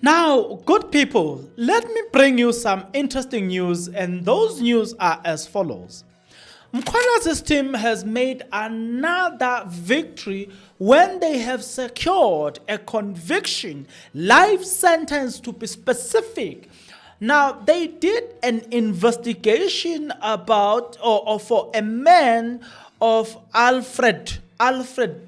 Now, good people, let me bring you some interesting news, and those news are as follows. Mkhwanazi's team has made another victory when they have secured a conviction, life sentence to be specific. Now, they did an investigation about or for a man of Alfred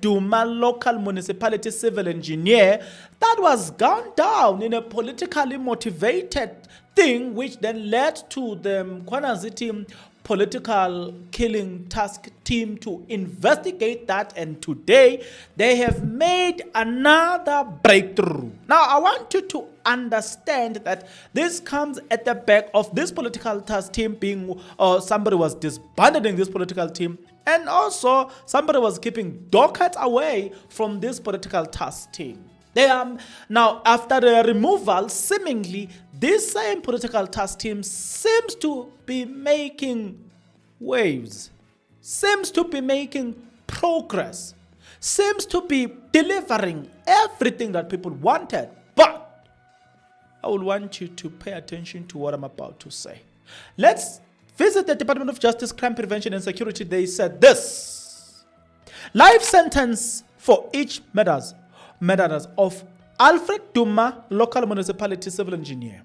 Duma, local municipality civil engineer, that was gunned down in a politically motivated thing, which then led to the Mkhwanazi team political killing task team to investigate that, and today they have made another breakthrough. Now I want you to understand that this comes at the back of this political task team being somebody was disbanding this political team, and also somebody was keeping dockets away from this political task team. They are now, after the removal, seemingly this same political task team seems to be making waves, seems to be making progress, seems to be delivering everything that people wanted. But I will want you to pay attention to what I'm about to say. Let's visit the Department of Justice, Crime Prevention and Security. They said this: life sentence for each murders of Alfred Duma, local municipality civil engineer.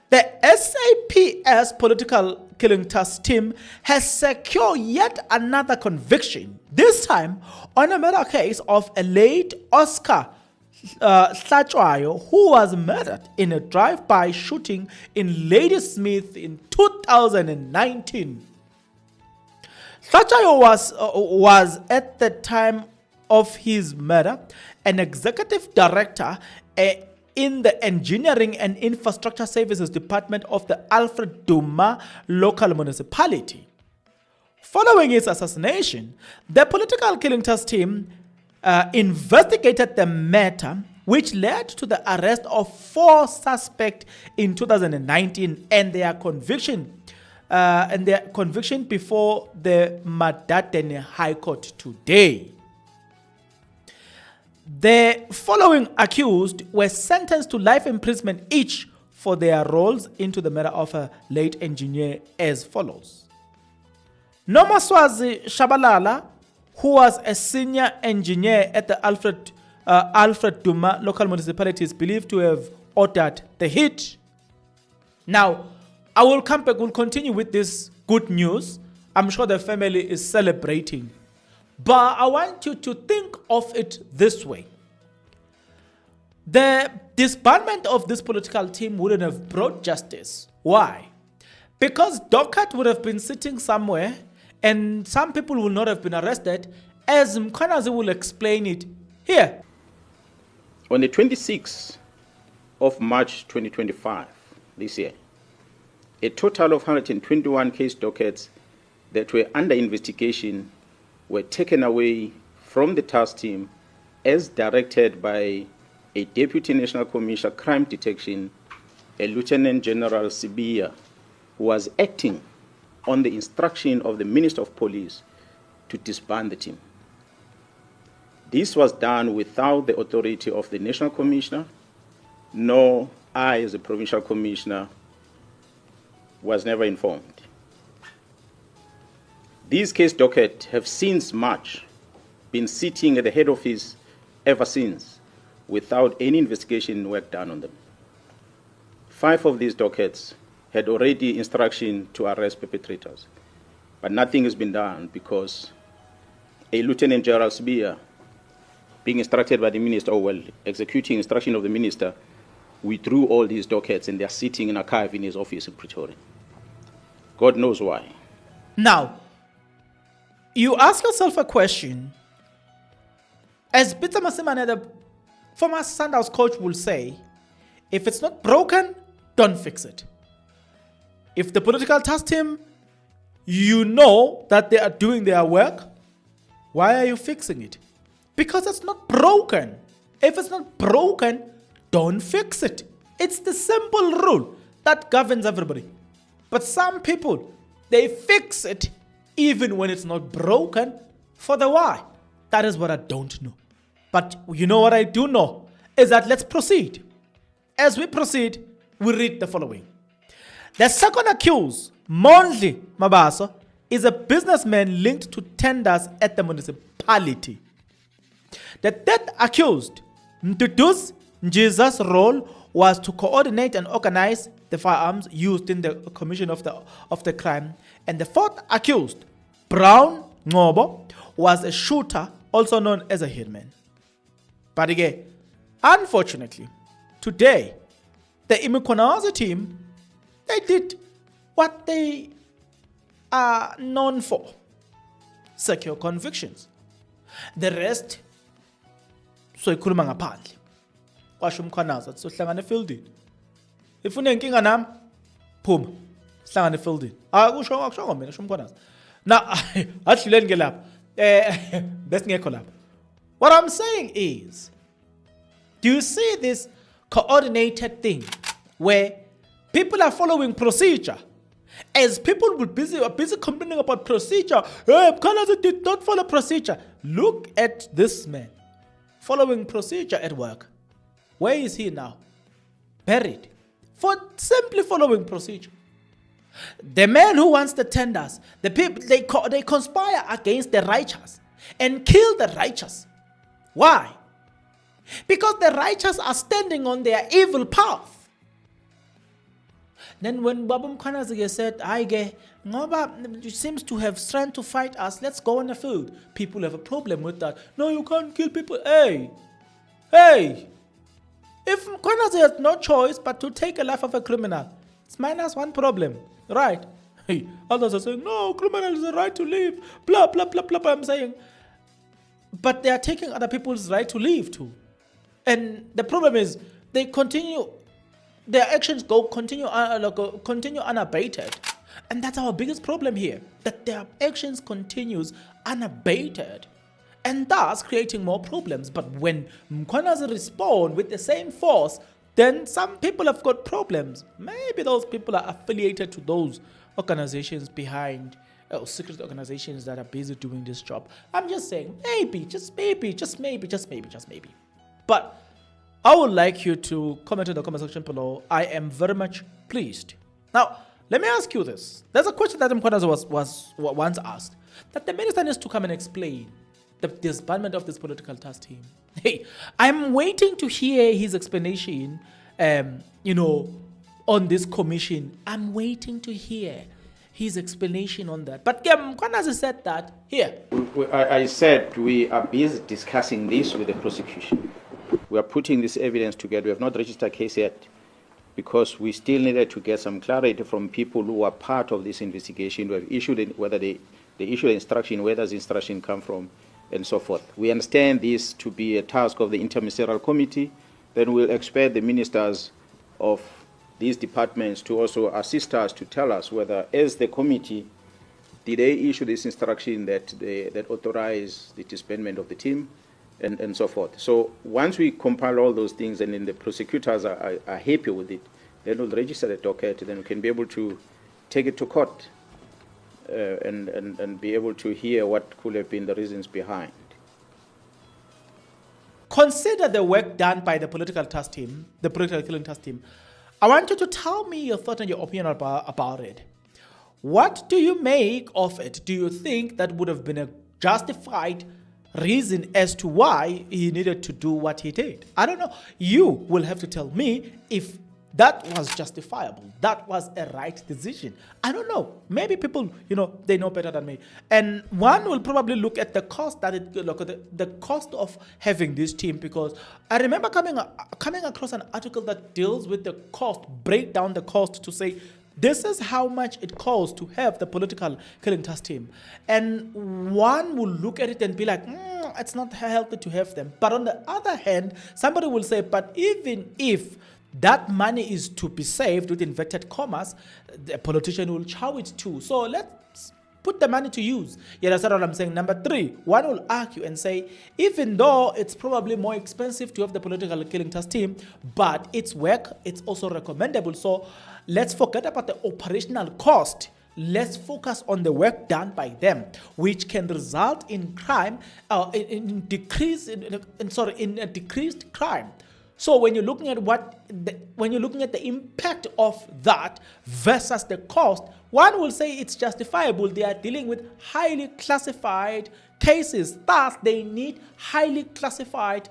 The SAPS political killing task team has secured yet another conviction, this time on a murder case of a late Oscar Hlachwayo, who was murdered in a drive-by shooting in Ladysmith in 2019. Hlachwayo was at the time of his murder an executive director in the Engineering and Infrastructure Services Department of the Alfred Duma local municipality. Following his assassination, the political killing task team investigated the matter, which led to the arrest of 4 suspects in 2019 and their conviction before the Madadene High Court today. The following accused were sentenced to life imprisonment each for their roles into the murder of a late engineer as follows. Nomaswazi Shabalala, who was a senior engineer at the Alfred Duma local municipality, is believed to have ordered the hit. Now, I will come back, we'll continue with this good news. I'm sure the family is celebrating. But I want you to think of it this way. The disbandment of this political team wouldn't have brought justice. Why? Because docket would have been sitting somewhere and some people will not have been arrested, as Mkhwanazi will explain it here. On the 26th of March 2025, this year, a total of 121 case dockets that were under investigation were taken away from the task team as directed by a Deputy National Commissioner Crime Detection, a Lieutenant General Sibiya, who was acting on the instruction of the Minister of Police to disband the team. This was done without the authority of the National Commissioner, nor I, as a Provincial Commissioner, was never informed. These case dockets have since March been sitting at the head office ever since, without any investigation work done on them. 5 of these dockets had already instruction to arrest perpetrators, but nothing has been done because a Lieutenant General Sibiya, being instructed by the minister, executing instruction of the minister, withdrew all these dockets and they are sitting in archive in his office in Pretoria. God knows why. Now, you ask yourself a question. As Peter Masimane, the former Sundowns coach, will say, if it's not broken, don't fix it. If the political task team, you know that they are doing their work, why are you fixing it? Because it's not broken. If it's not broken, don't fix it. It's the simple rule that governs everybody. But some people, they fix it even when it's not broken. For the why? That is what I don't know. But you know what I do know is that let's proceed. As we proceed, we read the following. The second accused, Mondli Mabaso, is a businessman linked to tenders at the municipality. The third accused, Mdudu's Jesus' role was to coordinate and organize the firearms used in the commission of the crime. And the fourth accused, Brown Ngobo, was a shooter, also known as a hitman. But again, unfortunately, today, the Mkhwanazi team, they did what they are known for: secure convictions. The rest, so ikhuluma ngaphandle. Kwasho Mkhwanazi athi sohlangana efieldini. If unenkinga nami, phuma. Sihlangana efieldini. Akusho mina sho Mkhwanazi. Na ahluleni ke lapha. Besingekho lapha. What I'm saying is, do you see this coordinated thing where people are following procedure? As people are busy complaining about procedure, Mkhwanazi did not follow procedure. Look at this man following procedure at work. Where is he now? Buried for simply following procedure. The man who wants the tenders, the people, they conspire against the righteous and kill the righteous. Why? Because the righteous are standing on their evil path. Then when Baba Mkhwanazi said, Ngoba seems to have strength to fight us, let's go on the field. People have a problem with that. No, you can't kill people. Hey! If Mkhwanazi has no choice but to take a life of a criminal, it's minus one problem, right? Hey, others are saying, no, criminal has a right to live, blah, blah, blah, blah, blah. I'm saying, but they are taking other people's right to live too. And the problem is, their actions continue unabated. And that's our biggest problem here, that their actions continues unabated, and thus creating more problems. But when Mkhwanazi respond with the same force, then some people have got problems. Maybe those people are affiliated to those organizations behind, secret organizations that are busy doing this job. I'm just saying, maybe, just maybe. But I would like you to comment in the comment section below. I am very much pleased. Now, let me ask you this. There's a question that Mkhwanazi was once asked, that the minister needs to come and explain the disbandment of this political task team. Hey, I'm waiting to hear his explanation, on this commission. I'm waiting to hear his explanation on that. But Mkhwanazi said that here. I said we are busy discussing this with the prosecution. We are putting this evidence together. We have not registered a case yet because we still needed to get some clarity from people who are part of this investigation, who have issued whether they issue the instruction, where does the instruction come from, and so forth. We understand this to be a task of the interministerial committee. Then we'll expect the ministers of these departments to also assist us to tell us whether, as the committee, did they issue this instruction that authorize the disbandment of the team, and so forth. So once we compile all those things and then the prosecutors are happy with it, then we'll register the docket, then we can be able to take it to court and be able to hear what could have been the reasons behind. Consider the work done by the political task team, the political killing task team. I want you to tell me your thought and your opinion about it. What do you make of it? Do you think that would have been a justified reason as to why he needed to do what he did? I don't know. You will have to tell me if that was justifiable. That was a right decision. I don't know. Maybe people, they know better than me. And one will probably look at the cost the cost of having this team, because I remember coming across an article that deals with the cost, break down the cost to say, this is how much it costs to have the political killing task team. And one will look at it and be like, it's not healthy to have them. But on the other hand, somebody will say, but even if that money is to be saved, with inverted commas, the politician will chow it too. So let's put the money to use. You understand what I'm saying? Number three, one will argue and say, even though it's probably more expensive to have the political killing task team, but its work, it's also recommendable. So let's forget about the operational cost. Let's focus on the work done by them, which can result in crime, in a decreased crime. So when you're looking at what when you're looking at the impact of that versus the cost, one will say it's justifiable. They are dealing with highly classified cases. Thus, they need highly classified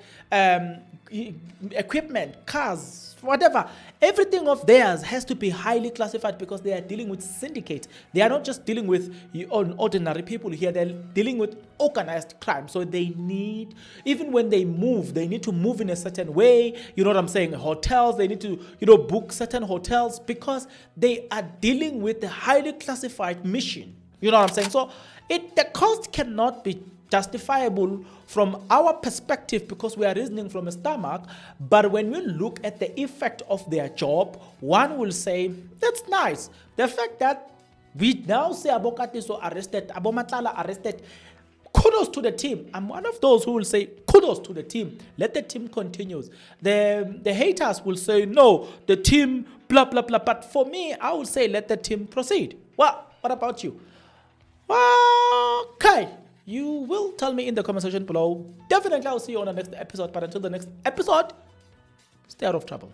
equipment, cars, whatever. Everything of theirs has to be highly classified because they are dealing with syndicates. They are not just dealing with ordinary people here. They're dealing with organized crime. So they need, even when they need to move in a certain way. You know what I'm saying? Hotels, they need to, book certain hotels because they are dealing with a highly classified mission. You know what I'm saying? So the cost cannot be justifiable from our perspective because we are reasoning from a stomach. But when we look at the effect of their job, one will say, that's nice. The fact that we now say Abokatiso arrested, Abomatala arrested, kudos to the team. I'm one of those who will say kudos to the team. Let the team continue. The haters will say, no, the team, blah, blah, blah. But for me, I will say let the team proceed. Well, what about you? Okay. You will tell me in the comment section below. Definitely, I'll see you on the next episode. But until the next episode, stay out of trouble.